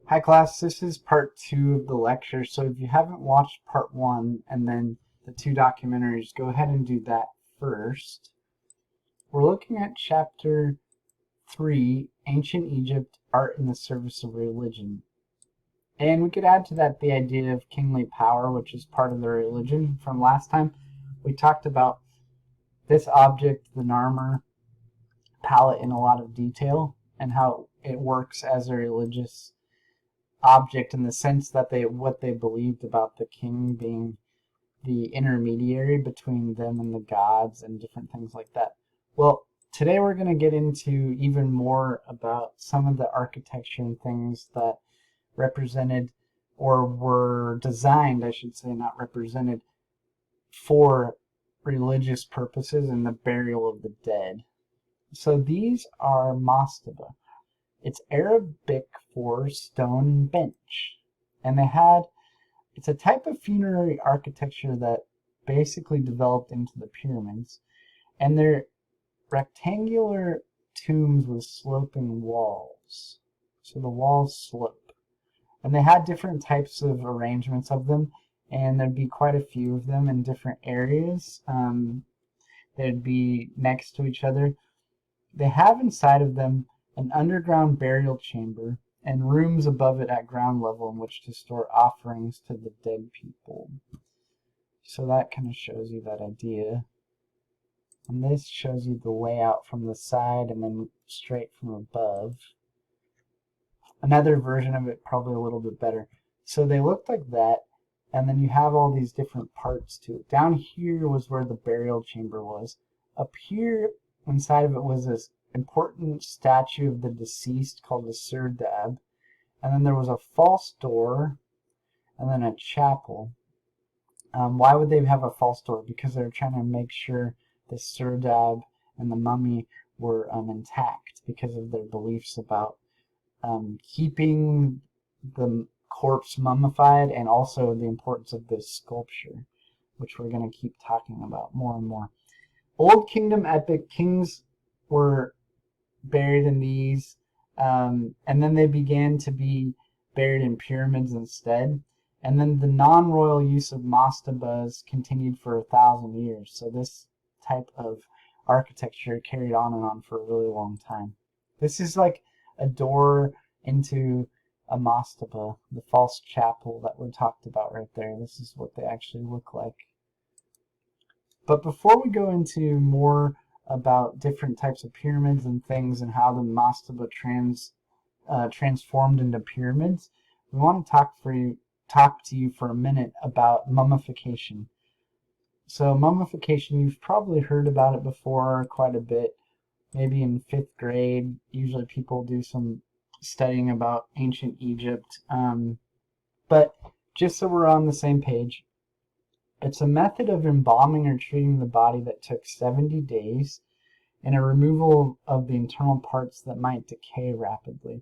Hi class, this is part 2 of the lecture, so if you haven't watched part 1 and then the 2 documentaries, go ahead and do that first. We're looking at chapter 3, Ancient Egypt, Art in the Service of Religion. And we could add to that the idea of kingly power, which is part of the religion from last time. We talked about this object, the Narmer palette, in a lot of detail and how it works as a religious object in the sense that what they believed about the king being the intermediary between them and the gods and different things like that. Well, today we're going to get into even more about some of the architecture and things that represented or were designed, I should say, not represented, for religious purposes and the burial of the dead. So these are mastaba. It's Arabic for stone bench. And it's a type of funerary architecture that basically developed into the pyramids. And they're rectangular tombs with sloping walls. So the walls slope. And they had different types of arrangements of them, and there'd be quite a few of them in different areas. They'd be next to each other. They have inside of them an underground burial chamber, and rooms above it at ground level in which to store offerings to the dead people. So that kind of shows you that idea. And this shows you the layout from the side and then straight from above. Another version of it, probably a little bit better. So they looked like that, and then you have all these different parts to it. Down here was where the burial chamber was. Up here, inside of it, was this important statue of the deceased called the Serdab, and then there was a false door, and then a chapel. Why would they have a false door? Because they were trying to make sure the Serdab and the mummy were intact because of their beliefs about keeping the corpse mummified, and also the importance of this sculpture, which we're going to keep talking about more and more. Old Kingdom epic kings were buried in these, and then they began to be buried in pyramids instead. And then the non-royal use of mastabas continued for 1,000 years. So this type of architecture carried on and on for a really long time. This is like a door into a mastaba, the false chapel that we talked about right there. This is what they actually look like. But before we go into more about different types of pyramids and things and how the mastaba transformed into pyramids, we want to talk to you for a minute about mummification. So mummification, you've probably heard about it before quite a bit. Maybe in 5th grade, usually people do some studying about ancient Egypt. But just so we're on the same page, it's a method of embalming or treating the body that took 70 days and a removal of the internal parts that might decay rapidly.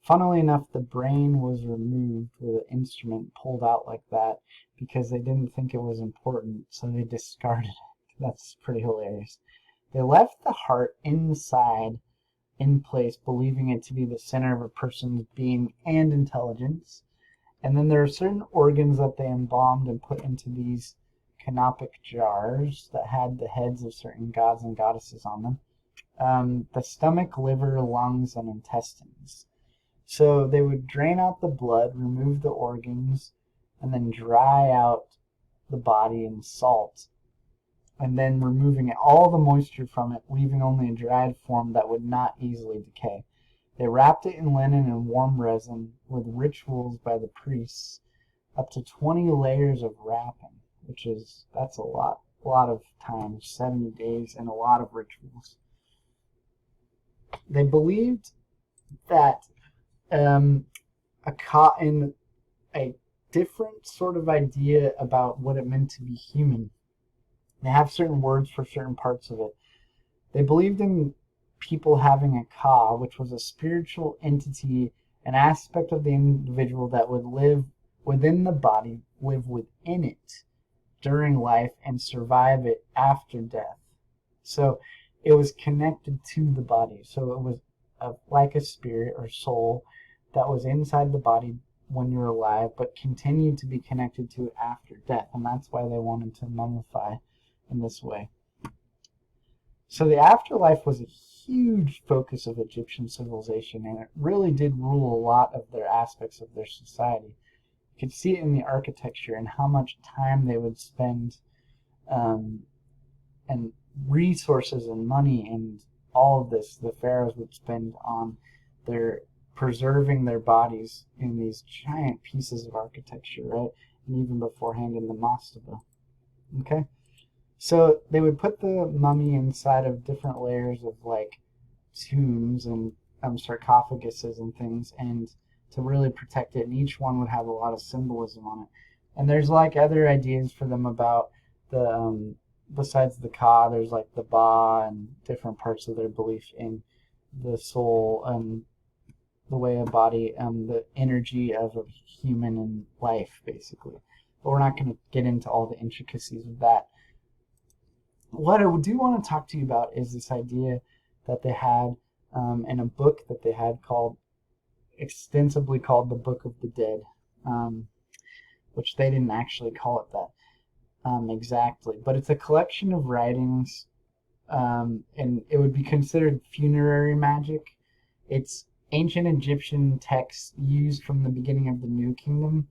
Funnily enough, the brain was removed with an instrument pulled out like that because they didn't think it was important, so they discarded it. That's pretty hilarious. They left the heart inside, in place, believing it to be the center of a person's being and intelligence. And then there are certain organs that they embalmed and put into these canopic jars that had the heads of certain gods and goddesses on them. The stomach, liver, lungs, and intestines. So they would drain out the blood, remove the organs, and then dry out the body in salt, and then removing all the moisture from it, leaving only a dried form that would not easily decay. They wrapped it in linen and warm resin with rituals by the priests, up to 20 layers of wrapping, that's a lot of time, 70 days, and a lot of rituals. They believed that a different sort of idea about what it meant to be human. They have certain words for certain parts of it. They believed in people having a ka, which was a spiritual entity, an aspect of the individual that would live within the body, live within it during life, and survive it after death. So it was connected to the body. So it was like a spirit or soul that was inside the body when you're alive, but continued to be connected to it after death, and that's why they wanted to mummify in this way. So the afterlife was a huge focus of Egyptian civilization, and it really did rule a lot of their aspects of their society. You could see it in the architecture and how much time they would spend, and resources and money and all of this the pharaohs would spend on their preserving their bodies in these giant pieces of architecture, right? And even beforehand in the mastaba. Okay? So they would put the mummy inside of different layers of like tombs and sarcophaguses and things, and to really protect it, and each one would have a lot of symbolism on it. And there's like other ideas for them about the besides the Ka, there's like the Ba and different parts of their belief in the soul and the way a body, the energy of a human and life, basically. But we're not going to get into all the intricacies of that. What I do want to talk to you about is this idea that they had in a book that they had extensively called the Book of the Dead, which they didn't actually call it that exactly, but it's a collection of writings, and it would be considered funerary magic. It's ancient Egyptian texts used from the beginning of the New Kingdom,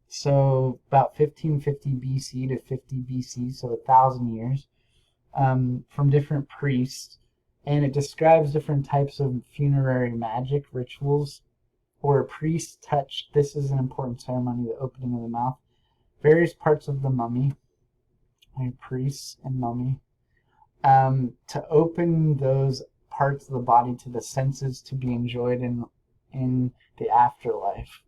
so about 1550 BC to 50 BC, so 1,000 years, from different priests, and it describes different types of funerary magic rituals, where a priest touched, this is an important ceremony, the opening of the mouth, various parts of the mummy, priests and mummy, to open those parts of the body to the senses to be enjoyed in the afterlife.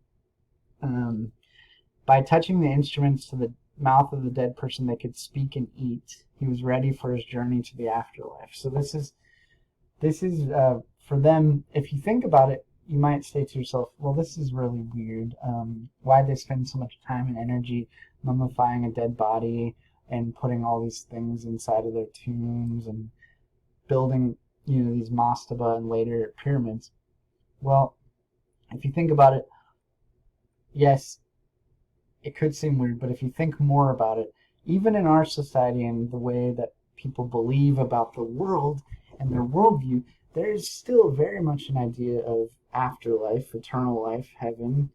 By touching the instruments to the mouth of the dead person, they could speak and eat. He was ready for his journey to the afterlife. So this is for them. If you think about it, you might say to yourself, well, this is really weird. Why they spend so much time and energy mummifying a dead body and putting all these things inside of their tombs and building, these mastaba and later pyramids? Well, if you think about it, yes, it could seem weird, but if you think more about it, even in our society and the way that people believe about the world and their worldview, there is still very much an idea of afterlife, eternal life, heaven,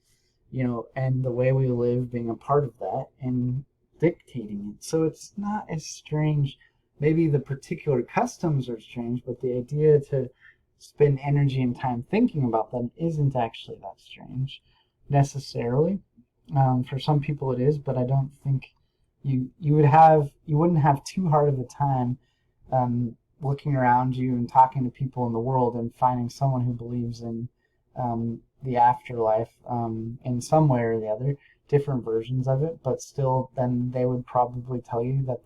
and the way we live being a part of that and dictating it. So it's not as strange. Maybe the particular customs are strange, but the idea to spend energy and time thinking about them isn't actually that strange necessarily. For some people it is, but I don't think you wouldn't have too hard of a time looking around you and talking to people in the world and finding someone who believes in the afterlife in some way or the other, different versions of it, but still then they would probably tell you that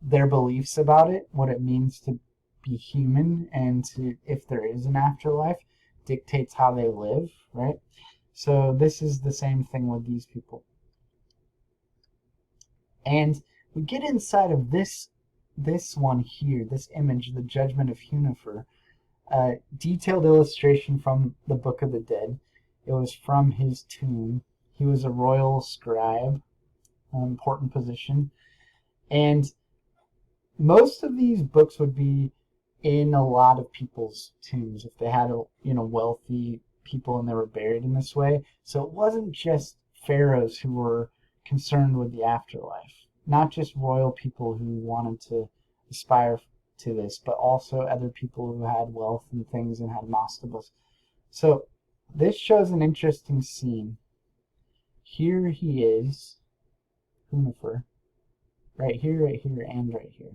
their beliefs about it, what it means to be human and to, if there is an afterlife, dictates how they live, right? So this is the same thing with these people. And we get inside of this one here, this image, the Judgment of Hunefer, detailed illustration from the Book of the Dead. It was from his tomb. He was a royal scribe, an important position. And most of these books would be in a lot of people's tombs if they had wealthy people and they were buried in this way. So it wasn't just pharaohs who were concerned with the afterlife, not just royal people who wanted to aspire to this, but also other people who had wealth and things and had mastabas. So this shows an interesting scene. Here he is, Hunefer, right here, and right here.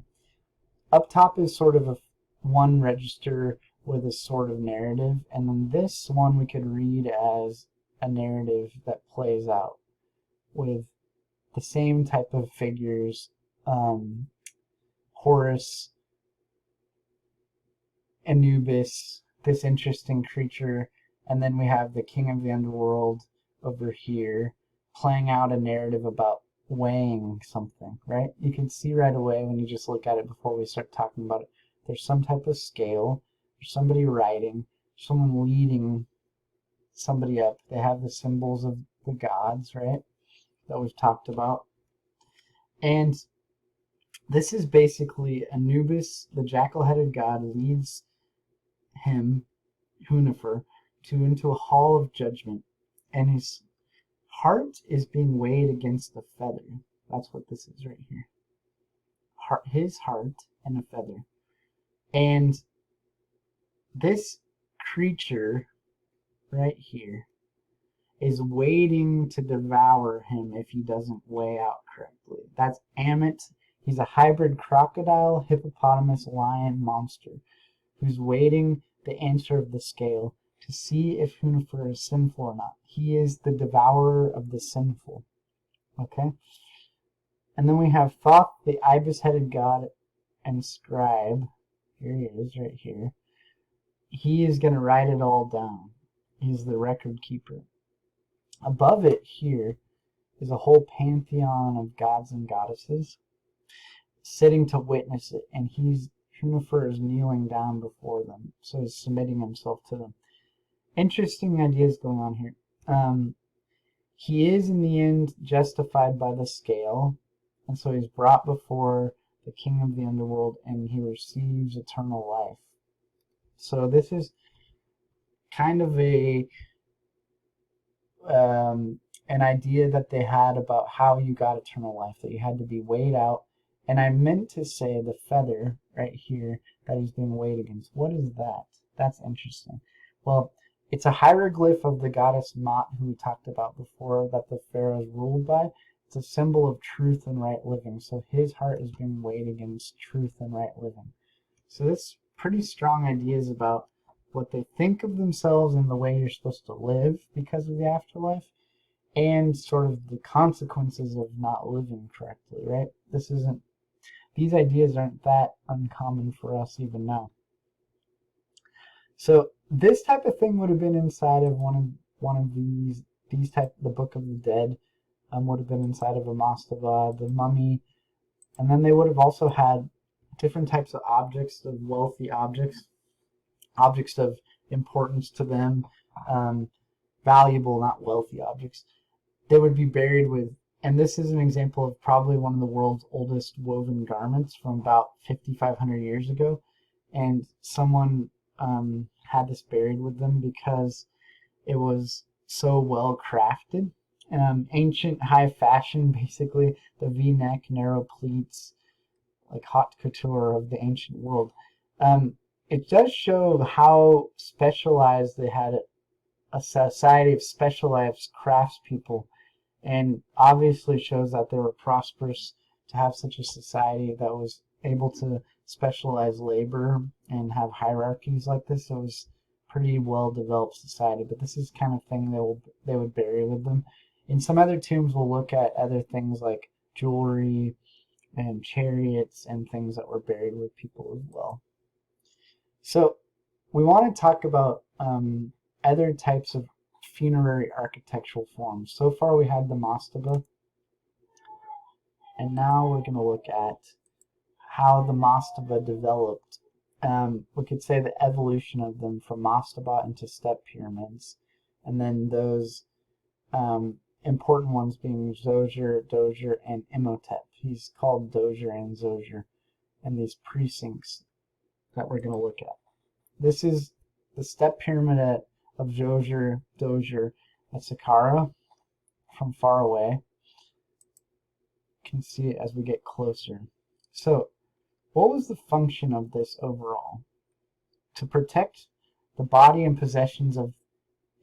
Up top is sort of one register with a sort of narrative, and then this one we could read as a narrative that plays out with the same type of figures, Horus, Anubis, this interesting creature, and then we have the king of the underworld over here playing out a narrative about weighing something, right? You can see right away when you just look at it before we start talking about it. There's some type of scale, there's somebody writing, someone leading somebody up. They have the symbols of the gods, right, that we've talked about. And this is basically Anubis, the jackal-headed god, leads him, Hunifer, into a hall of judgment, and his heart is being weighed against a feather. That's what this is right here. His heart and a feather. And this creature right here is waiting to devour him if he doesn't weigh out correctly. That's Amit. He's a hybrid crocodile, hippopotamus, lion monster who's waiting the answer of the scale to see if Hunifer is sinful or not. He is the devourer of the sinful. Okay? And then we have Thoth, the ibis-headed god and scribe. Here he is, right here. He is going to write it all down. He's the record keeper. Above it here is a whole pantheon of gods and goddesses sitting to witness it, and Hunifer is kneeling down before them, so he's submitting himself to them. Interesting ideas going on here. He is in the end justified by the scale, and so he's brought before the king of the underworld, and he receives eternal life. So this is kind of an idea that they had about how you got eternal life, that you had to be weighed out. And I meant to say the feather right here that he's being weighed against. What is that? That's interesting. Well, it's a hieroglyph of the goddess Mot, who we talked about before, that the pharaohs ruled by. It's a symbol of truth and right living. So his heart is being weighed against truth and right living. So this pretty strong ideas about what they think of themselves and the way you're supposed to live because of the afterlife, and sort of the consequences of not living correctly, right? These ideas aren't that uncommon for us even now. So this type of thing would have been inside of one of these type, the Book of the Dead, would have been inside of a mastaba, the mummy, and then they would have also had different types of objects, of wealthy objects of importance to them, valuable, not wealthy objects. They would be buried with, and this is an example of probably one of the world's oldest woven garments from about 5,500 years ago, and someone had this buried with them because it was so well crafted. Ancient high fashion, basically, the V-neck, narrow pleats, like haute couture of the ancient world. It does show how specialized they had it, a society of specialized craftspeople, and obviously shows that they were prosperous to have such a society that was able to specialize labor and have hierarchies like this. So it was pretty well developed society, but this is the kind of thing they would bury with them. In some other tombs, we'll look at other things like jewelry and chariots and things that were buried with people as well. So we want to talk about other types of funerary architectural forms. So far we had the mastaba, and now we're going to look at how the mastaba developed. We could say the evolution of them from mastaba into step pyramids, and then those important ones being Zoser, Dozier, and Imhotep. He's called Dozier and Zoser, and these precincts that we're going to look at. This is the step pyramid of Zoser, Dozier at Saqqara from far away. You can see it as we get closer. So, what was the function of this overall? To protect the body and possessions of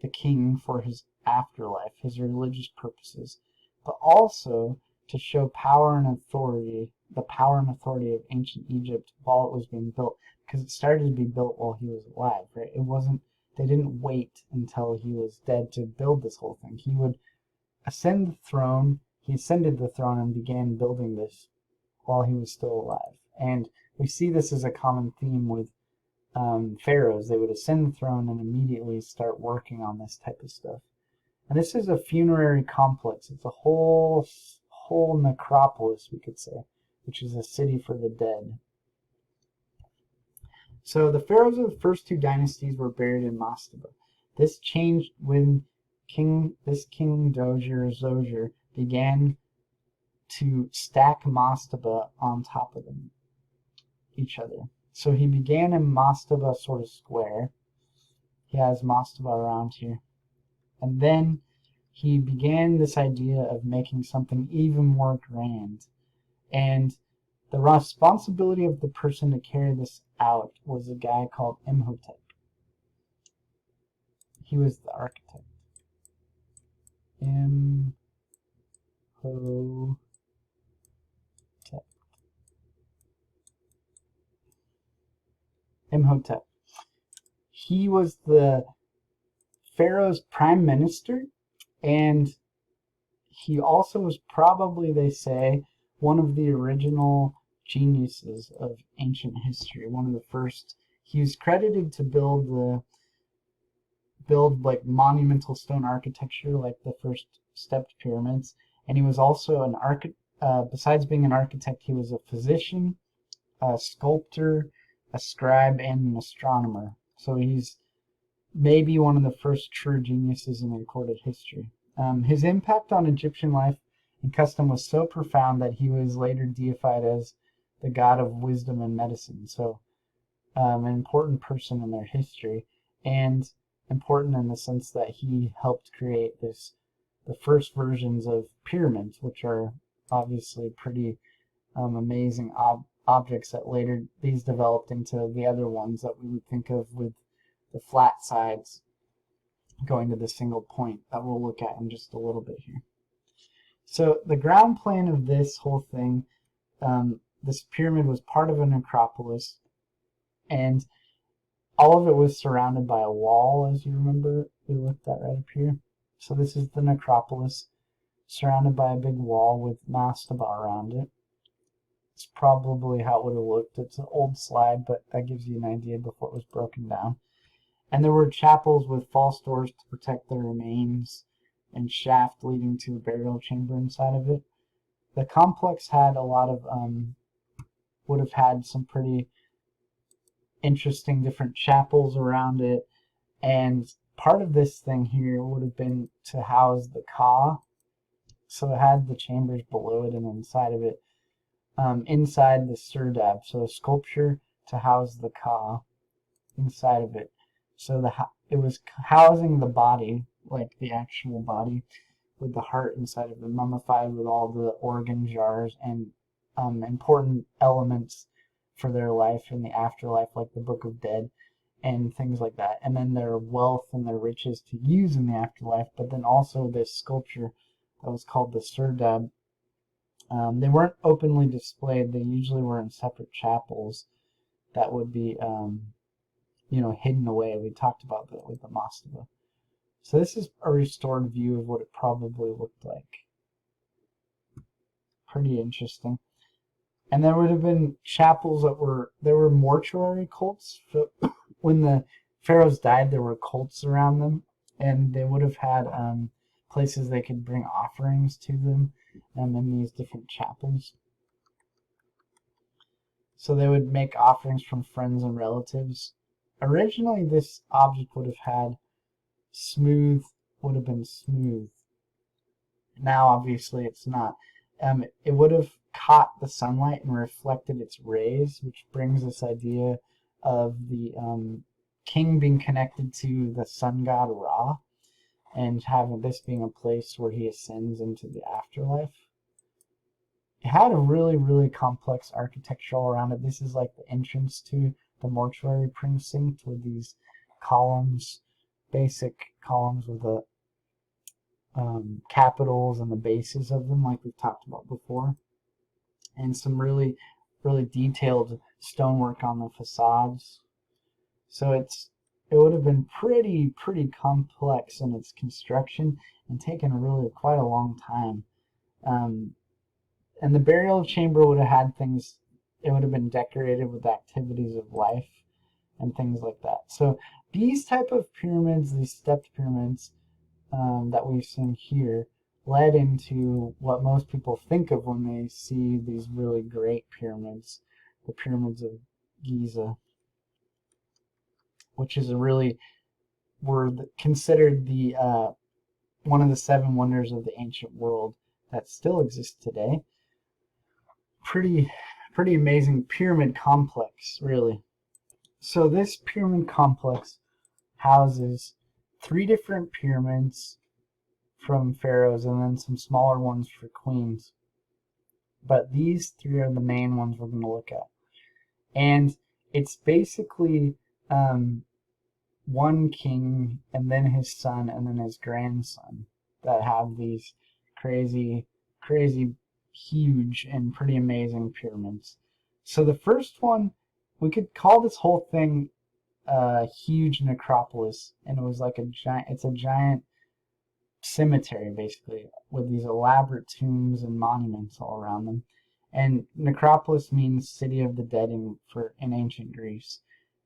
the king for his afterlife, his religious purposes, but also to show power and authority, the power and authority of ancient Egypt while it was being built, because it started to be built while he was alive, right? They didn't wait until he was dead to build this whole thing. He would ascend the throne, he ascended the throne and began building this while he was still alive. And we see this as a common theme with pharaohs. They would ascend the throne and immediately start working on this type of stuff. And this is a funerary complex. It's a whole necropolis, we could say, which is a city for the dead. So the pharaohs of the first two dynasties were buried in Mastaba. This changed when King Dozier Zozier began to stack Mastaba on top of each other. So he began in Mastaba sort of square. He has Mastaba around here. And then he began this idea of making something even more grand. And the responsibility of the person to carry this out was a guy called Imhotep. He was the architect. Imhotep. He was the pharaoh's prime minister, and he also was probably, they say, one of the original geniuses of ancient history. One of the first. He was credited to build like monumental stone architecture, like the first stepped pyramids. And he was also an besides being an architect, he was a physician, a sculptor, a scribe, and an astronomer. So he's maybe one of the first true geniuses in recorded history. His impact on Egyptian life and custom was so profound that he was later deified as the god of wisdom and medicine. So an important person in their history, and important in the sense that he helped create the first versions of pyramids, which are obviously pretty amazing objects that later these developed into the other ones that we would think of with the flat sides going to the single point that we'll look at in just a little bit here. So the ground plan of this whole thing, this pyramid was part of a necropolis, and all of it was surrounded by a wall, as you remember we looked at right up here. So this is the necropolis, surrounded by a big wall with Mastaba around it. It's probably how it would have looked. It's an old slide, but that gives you an idea before it was broken down. And there were chapels with false doors to protect the remains, and shaft leading to a burial chamber inside of it. The complex had a lot of, would have had some pretty interesting different chapels around it, and part of this thing here would have been to house the Ka. So it had the chambers below it and inside of it. Inside the Serdab, so a sculpture to house the Ka inside of it. So it was housing the body, like the actual body, with the heart inside of it, mummified with all the organ jars and important elements for their life in the afterlife, like the Book of Dead and things like that. And then their wealth and their riches to use in the afterlife, but then also this sculpture that was called the Serdab. They weren't openly displayed. They usually were in separate chapels that would be, hidden away. We talked about that with the Mastaba. So this is a restored view of what it probably looked like. Pretty interesting. And there would have been chapels there were mortuary cults. So when the pharaohs died, there were cults around them, and they would have had places they could bring offerings to them in these different chapels. So they would make offerings from friends and relatives. Originally, this object would have been smooth. Now, obviously, it's not. It would have caught the sunlight and reflected its rays, which brings this idea of the king being connected to the sun god Ra, and having this being a place where he ascends into the afterlife. It had a really, really complex architecture all around it. This is like the entrance to the mortuary precinct with these columns, basic columns with the capitals and the bases of them, like we've talked about before, and some really, really detailed stonework on the facades. So it would have been pretty complex in its construction and taken really quite a long time. And the burial chamber would have had things, it would have been decorated with activities of life and things like that. So these type of pyramids, these stepped pyramids that we've seen here, led into what most people think of when they see these really great pyramids, the pyramids of Giza. which is considered the one of the 7 wonders of the ancient world that still exists today. Pretty amazing pyramid complex, really. So this pyramid complex houses 3 different pyramids from pharaohs and then some smaller ones for queens. But these 3 are the main ones we're going to look at. And it's basically one king and then his son and then his grandson that have these crazy, huge and pretty amazing pyramids. So the first one, we could call this whole thing a huge necropolis, and it was like it's a giant cemetery basically with these elaborate tombs and monuments all around them. And necropolis means city of the dead in ancient Greece.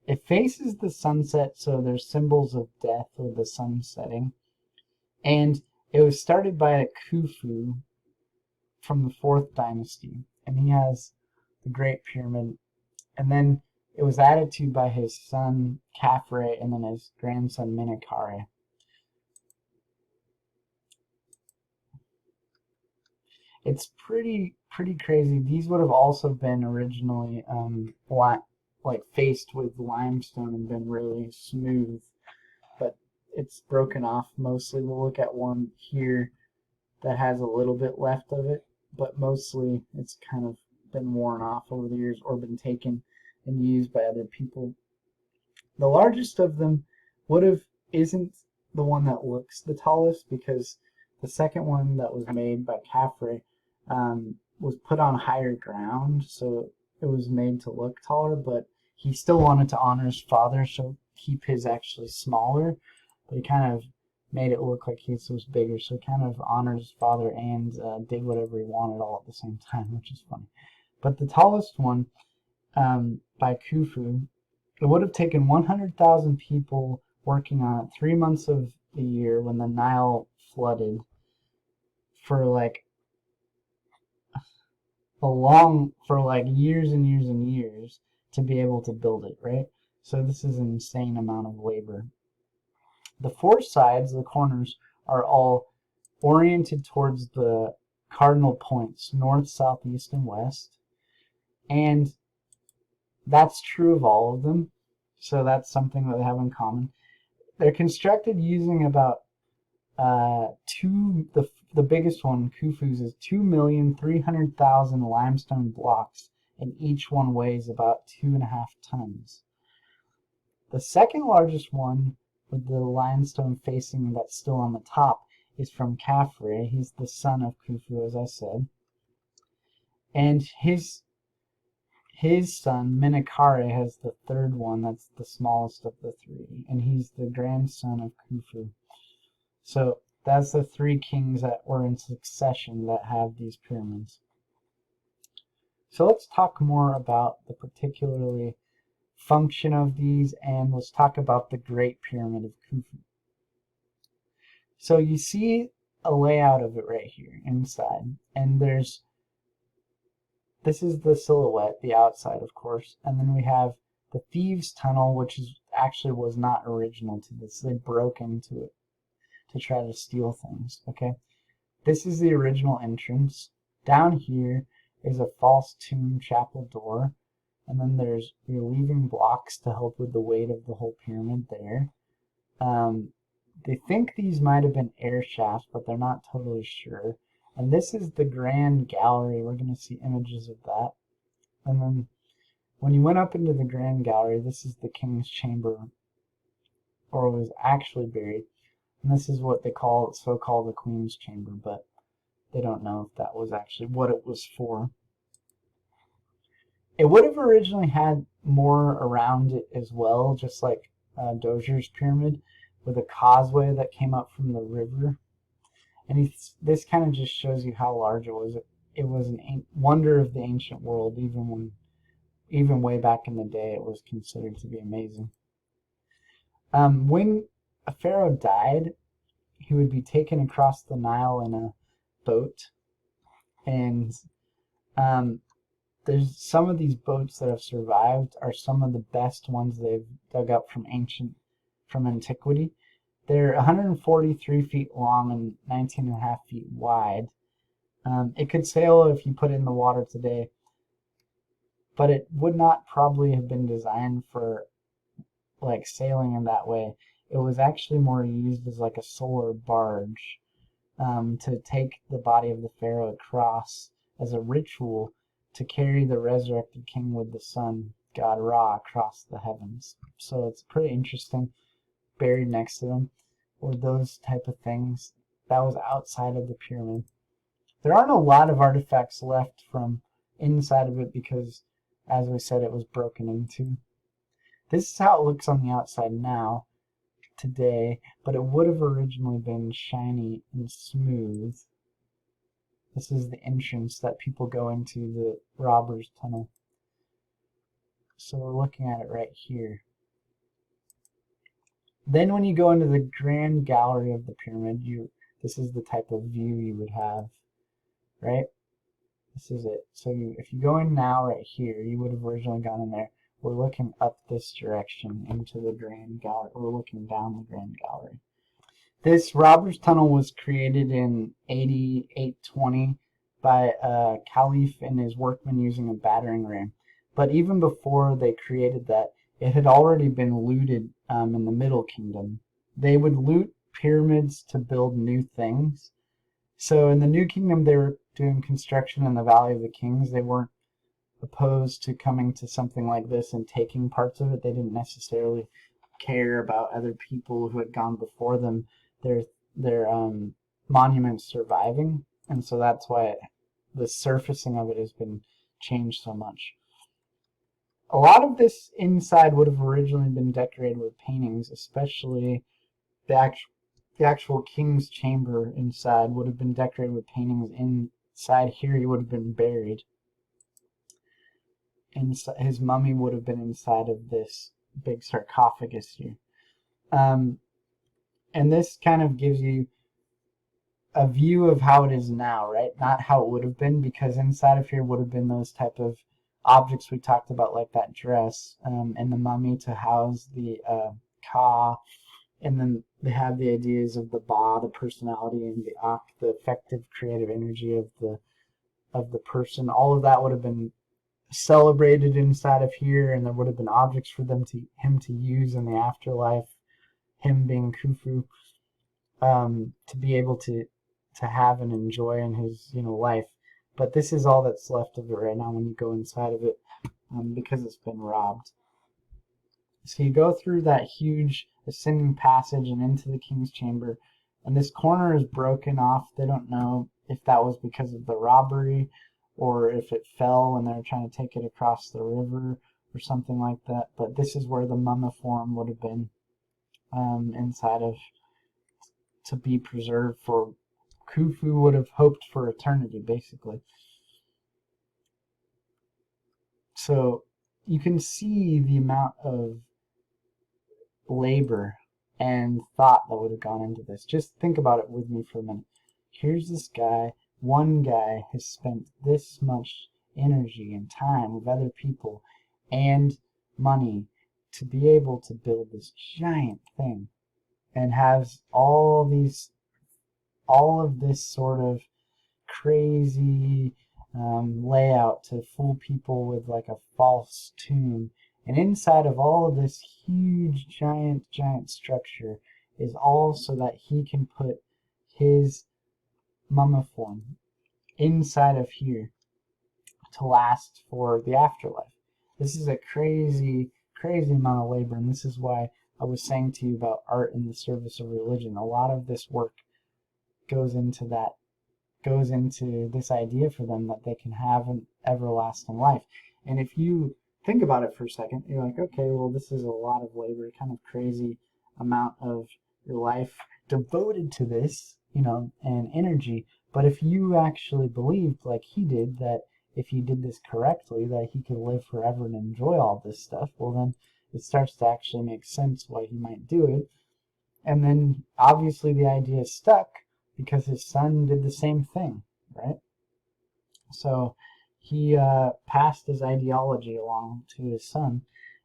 It faces the sunset, so there's symbols of death with the sun setting. And it was started by a Khufu from the 4th dynasty, and he has the Great Pyramid. And then it was added to by his son Khafre and then his grandson Menkaure. It's pretty crazy. These would have also been originally faced with limestone and been really smooth, but it's broken off mostly. We'll look at one here that has a little bit left of it, but mostly it's kind of been worn off over the years or been taken and used by other people. The largest of them isn't the one that looks the tallest, because the second one that was made by Khafre was put on higher ground, so it was made to look taller, but he still wanted to honor his father, so keep his actually smaller, but he kind of made it look like his was bigger, so he kind of honored his father and did whatever he wanted all at the same time, which is funny. But the tallest one, by Khufu, it would have taken 100,000 people working on it 3 months of the year when the Nile flooded for years and years and years to be able to build it, right? So this is an insane amount of labor. The 4 sides, the corners, are all oriented towards the cardinal points, north, south, east, and west. And that's true of all of them. So that's something that they have in common. They're constructed using about the biggest one, Khufu's, is 2,300,000 limestone blocks, and each one weighs about 2.5 tons. The second largest one, with the limestone facing that's still on the top, is from Khafre. He's the son of Khufu, as I said. And his son, Menkaure, has the third one, that's the smallest of the 3, and he's the grandson of Khufu. So that's the 3 kings that were in succession that have these pyramids. So let's talk more about the particularly function of these, and let's talk about the Great Pyramid of Khufu. So you see a layout of it right here inside, and this is the silhouette, the outside, of course, and then we have the Thieves' Tunnel, which was not original to this. They broke into it to try to steal things, okay? This is the original entrance. Down here is a false tomb chapel door, and then there's relieving blocks to help with the weight of the whole pyramid there. They think these might have been air shafts, but they're not totally sure. And this is the Grand Gallery. We're going to see images of that. And then when you went up into the Grand Gallery, this is the King's Chamber, or was actually buried. And this is what they call it, so-called the Queen's Chamber, but they don't know if that was actually what it was for. It would have originally had more around it as well, just like Dozier's Pyramid, with a causeway that came up from the river. And this kind of just shows you how large it was. It was a wonder of the ancient world, even way back in the day. It was considered to be amazing. When a pharaoh died, he would be taken across the Nile in a boat, and there's some of these boats that have survived are some of the best ones they've dug up from antiquity. They're 143 feet long and 19.5 feet wide. It could sail if you put it in the water today, but it would not probably have been designed for like sailing in that way. It was actually more used as like a solar barge, to take the body of the pharaoh across as a ritual to carry the resurrected king with the sun, god Ra, across the heavens. So it's pretty interesting. Buried next to them, or those type of things. That was outside of the pyramid. There aren't a lot of artifacts left from inside of it because, as we said, it was broken into. This is how it looks on the outside now, today, but it would have originally been shiny and smooth. This is the entrance that people go into, the robber's tunnel. So we're looking at it right here. Then when you go into the grand gallery of the pyramid, this is the type of view you would have, right? This is it. So if you go in now right here, you would have originally gone in there. We're looking up this direction into the grand gallery. We're looking down the grand gallery. This robber's tunnel was created in AD 820 by a caliph and his workmen using a battering ram. But even before they created that, it had already been looted in the Middle Kingdom. They would loot pyramids to build new things. So in the New Kingdom, they were doing construction in the Valley of the Kings. They weren't opposed to coming to something like this and taking parts of it. They didn't necessarily care about other people who had gone before them, their monuments surviving, and so that's why the surfacing of it has been changed so much. A lot of this inside would have originally been decorated with paintings, especially the actual king's chamber inside would have been decorated with paintings. Inside here, he would have been buried. His mummy would have been inside of this big sarcophagus here. And this kind of gives you a view of how it is now, right? Not how it would have been, because inside of here would have been those type of objects we talked about, like that dress, and the mummy to house the Ka, and then they have the ideas of the Ba, the personality, and the Ak, the effective creative energy of the person. All of that would have been celebrated inside of here, and there would have been objects for him to use in the afterlife, him being Khufu, to be able to have and enjoy in his life. But this is all that's left of it right now when you go inside of it, because it's been robbed. So you go through that huge ascending passage and into the king's chamber, and this corner is broken off. They don't know if that was because of the robbery or if it fell when they were trying to take it across the river or something like that. But this is where the mummiform would have been inside of, to be preserved for Khufu would have hoped for eternity, basically. So you can see the amount of labor and thought that would have gone into this. Just think about it with me for a minute. Here's this guy, one guy has spent this much energy and time with other people and money to be able to build this giant thing, and has all of this sort of crazy layout to fool people with like a false tomb. And inside of all of this huge, giant structure is all so that he can put his mummiform inside of here to last for the afterlife. This is a crazy amount of labor, and this is why I was saying to you about art in the service of religion. A lot of this work goes into this idea for them that they can have an everlasting life. And if you think about it for a second, you're like, okay, well, this is a lot of labor, kind of crazy amount of your life devoted to this, and energy. But if you actually believed, like he did, that if he did this correctly, that he could live forever and enjoy all this stuff, well, then it starts to actually make sense why he might do it. And then obviously the idea stuck because his son did the same thing, right? So he passed his ideology along to his son,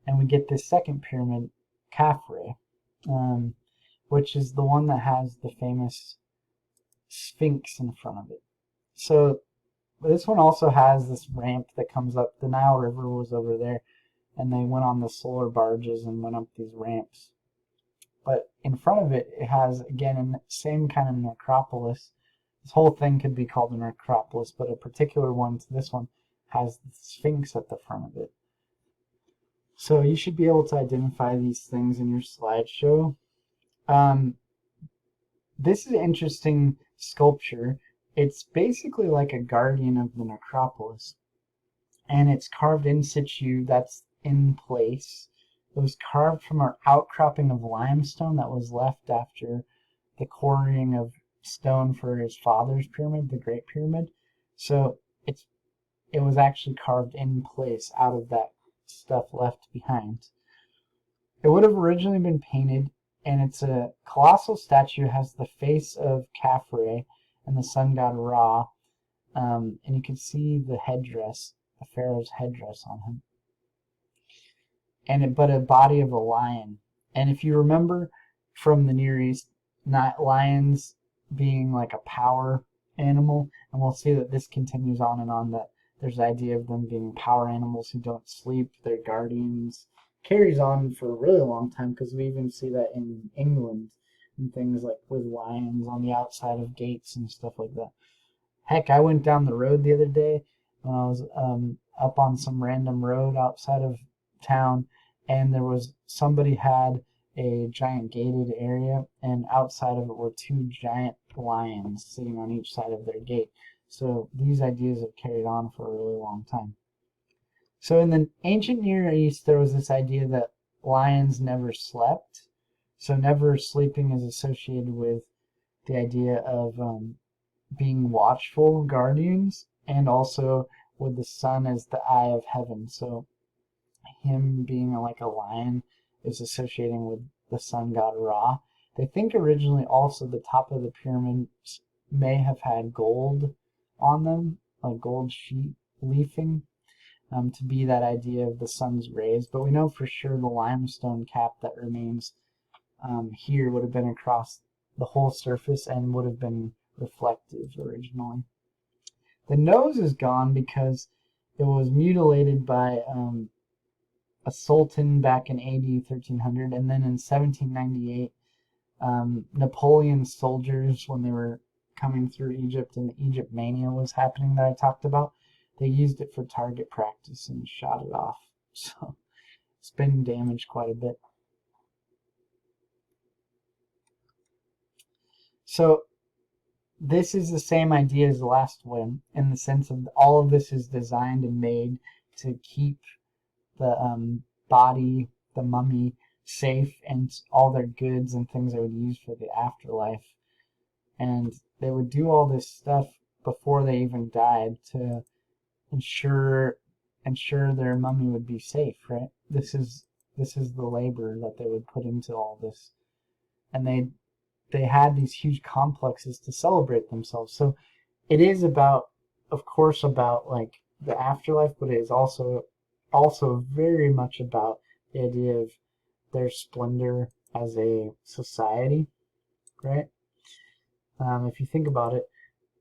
and we get this second pyramid, Khafre, which is the one that has the famous Sphinx in front of it. So this one also has this ramp that comes up. The Nile River was over there, and they went on the solar barges and went up these ramps. But in front of it, it has, again, the same kind of necropolis. This whole thing could be called a necropolis, but a particular one to this one has the Sphinx at the front of it. So you should be able to identify these things in your slideshow. This is an interesting sculpture. It's basically like a guardian of the necropolis, and it's carved in situ, that's in place. It was carved from an outcropping of limestone that was left after the quarrying of stone for his father's pyramid, the Great Pyramid. So it was actually carved in place out of that stuff left behind. It would have originally been painted, and it's a colossal statue. It has the face of Khafre and the sun god Ra, and you can see the headdress, the pharaoh's headdress on him, but a body of a lion. And if you remember from the Near East, not lions being like a power animal, and we'll see that this continues on and on, that there's the idea of them being power animals who don't sleep, they're guardians. Carries on for a really long time, because we even see that in England and things like with lions on the outside of gates and stuff like that. Heck, I went down the road the other day when I was up on some random road outside of town, and there was somebody had a giant gated area, and outside of it were two giant lions sitting on each side of their gate. So these ideas have carried on for a really long time. So in the ancient Near East, there was this idea that lions never slept. So never sleeping is associated with the idea of being watchful guardians, and also with the sun as the eye of heaven. So him being like a lion is associating with the sun god Ra. They think originally also the top of the pyramids may have had gold on them, like gold sheet leafing, to be that idea of the sun's rays. But we know for sure the limestone cap that remains here would have been across the whole surface and would have been reflective originally. The nose is gone because it was mutilated by a sultan back in AD 1300, and then in 1798, Napoleon's soldiers, when they were coming through Egypt and the Egypt mania was happening that I talked about, they used it for target practice and shot it off. So it's been damaged quite a bit. So this is the same idea as the last one, in the sense of all of this is designed and made to keep the body, the mummy, safe, and all their goods and things they would use for the afterlife. And they would do all this stuff before they even died to ensure their mummy would be safe, right? This is the labor that they would put into all this. And they had these huge complexes to celebrate themselves. So it is about, of course, about like the afterlife, but it is also very much about the idea of their splendor as a society, right? If you think about it,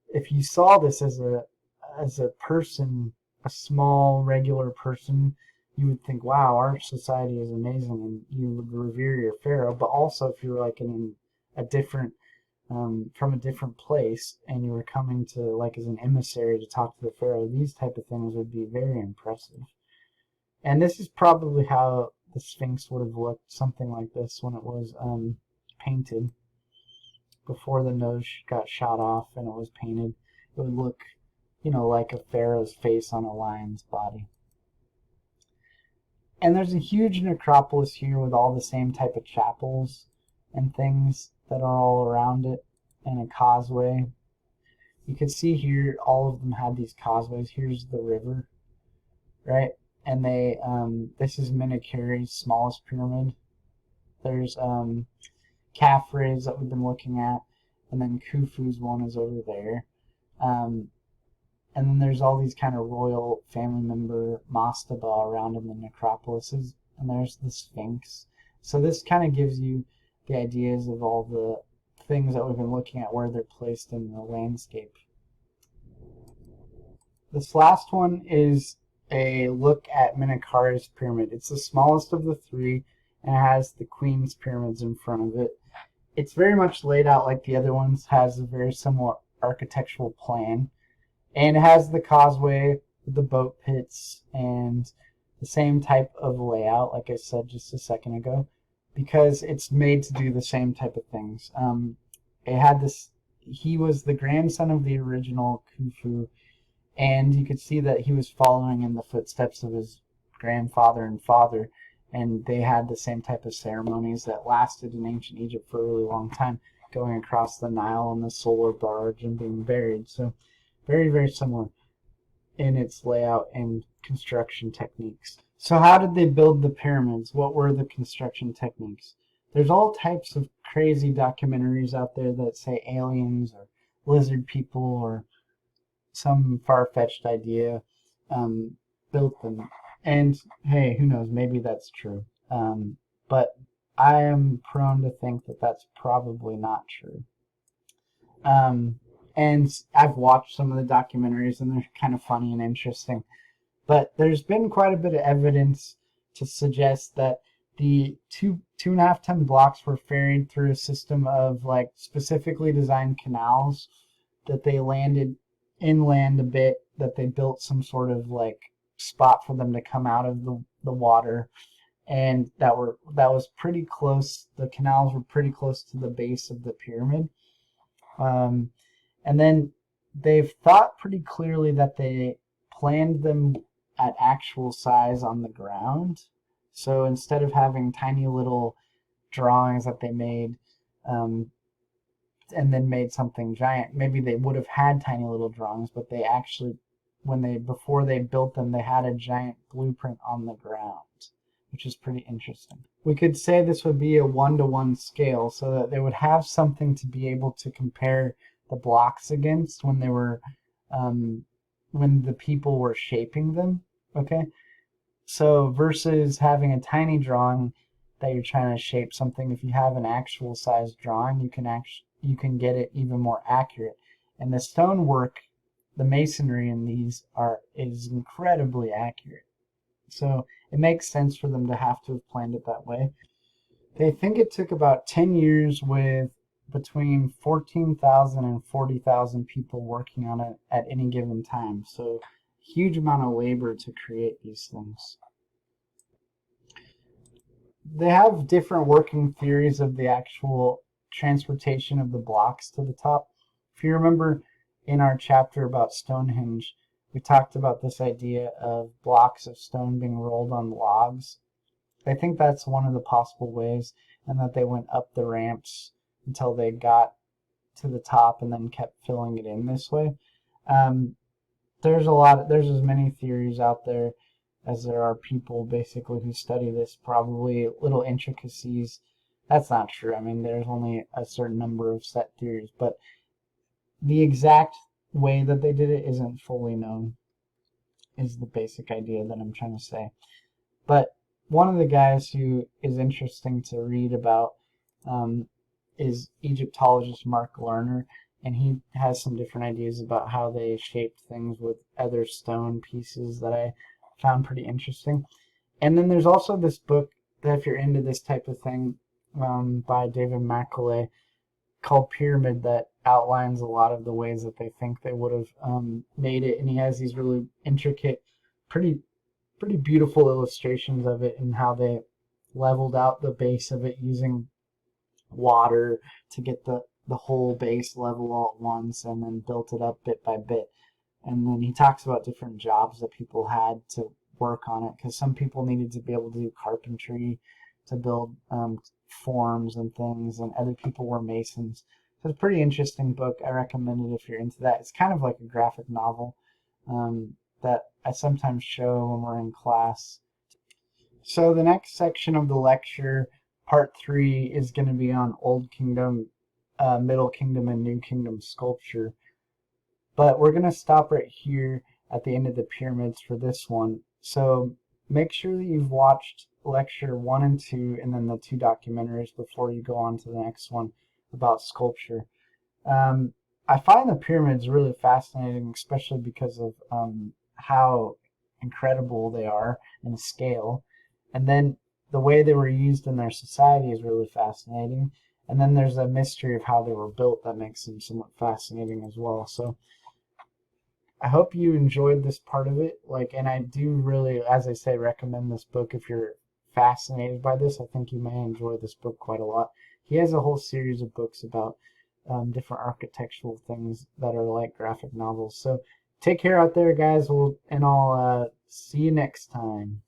if you saw this as a person, a small regular person, you would think, wow, our society is amazing, and you would revere your pharaoh. But also, if you were like in a different from a different place, and you were coming to like as an emissary to talk to the pharaoh, these type of things would be very impressive. And this is probably how the Sphinx would have looked, something like this, when it was painted. Before the nose got shot off and it was painted, it would look, like a pharaoh's face on a lion's body. And there's a huge necropolis here with all the same type of chapels and things that are all around it, and a causeway. You can see here all of them had these causeways. Here's the river, right? And they this is Menkare's smallest pyramid. There's Khafre's that we've been looking at, and then Khufu's one is over there. And then there's all these kind of royal family member mastaba around in the necropolises, and there's the Sphinx. So this kind of gives you the ideas of all the things that we've been looking at, where they're placed in the landscape. This last one is a look at Menkare's pyramid. It's the smallest of the three, and it has the Queen's pyramids in front of it. It's very much laid out like the other ones, has a very similar architectural plan, and it has the causeway with the boat pits and the same type of layout, like I said just a second ago, because it's made to do the same type of things. It had this. He was the grandson of the original Khufu, and you could see that he was following in the footsteps of his grandfather and father, and they had the same type of ceremonies that lasted in ancient Egypt for a really long time, going across the Nile on the solar barge and being buried. So very, very similar in its layout and construction techniques. So how did they build the pyramids? What were the construction techniques? There's all types of crazy documentaries out there that say aliens or lizard people or some far-fetched idea built them. And hey, who knows, maybe that's true. But I am prone to think that that's probably not true. And I've watched some of the documentaries, and they're kind of funny and interesting. But there's been quite a bit of evidence to suggest that the 2.5 ton blocks were ferried through a system of like specifically designed canals, that they landed inland a bit, that they built some sort of like spot for them to come out of the water, and that was pretty close. The canals were pretty close to the base of the pyramid. And then they've thought pretty clearly that they planned them at actual size on the ground. So instead of having tiny little drawings that they made and then made something giant, maybe they would have had tiny little drawings, but they actually, before they built them, they had a giant blueprint on the ground, which is pretty interesting. We could say this would be a 1-to-1 scale, so that they would have something to be able to compare the blocks against when they were when the people were shaping them. Okay, so versus having a tiny drawing that you're trying to shape something, if you have an actual size drawing, you can get it even more accurate. And the stonework, the masonry in these is incredibly accurate. So it makes sense for them to have to have planned it that way. They think it took about 10 years with between 14,000 and 40,000 people working on it at any given time. So huge amount of labor to create these things. They have different working theories of the actual transportation of the blocks to the top. If you remember in our chapter about Stonehenge, we talked about this idea of blocks of stone being rolled on logs. I think that's one of the possible ways, and that they went up the ramps until they got to the top and then kept filling it in this way. There's as many theories out there as there are people basically who study this, probably little intricacies. That's not true. I mean, there's only a certain number of set theories, but the exact way that they did it isn't fully known, is the basic idea that I'm trying to say. But one of the guys who is interesting to read about is Egyptologist Mark Lerner, and he has some different ideas about how they shaped things with other stone pieces that I found pretty interesting. And then there's also this book that, if you're into this type of thing, by David Macaulay, called Pyramid, that outlines a lot of the ways that they think they would have made it, and he has these really intricate, pretty beautiful illustrations of it, and how they leveled out the base of it using water to get the whole base level all at once, and then built it up bit by bit. And then he talks about different jobs that people had to work on it, because some people needed to be able to do carpentry to build forms and things, and other people were masons. So it's a pretty interesting book. I recommend it if you're into that. It's kind of like a graphic novel that I sometimes show when we're in class. So the next section of the lecture, part 3, is going to be on Old Kingdom, Middle Kingdom, and New Kingdom sculpture. But we're going to stop right here at the end of the pyramids for this one. So make sure that you've watched lecture 1 and 2 and then the 2 documentaries before you go on to the next one about sculpture. I find the pyramids really fascinating, especially because of how incredible they are in scale. And then the way they were used in their society is really fascinating. And then there's a mystery of how they were built that makes them somewhat fascinating as well. So I hope you enjoyed this part of it. And I do really, as I say, recommend this book if you're fascinated by this. I think you may enjoy this book quite a lot. He has a whole series of books about different architectural things that are like graphic novels. So take care out there, guys. And I'll see you next time.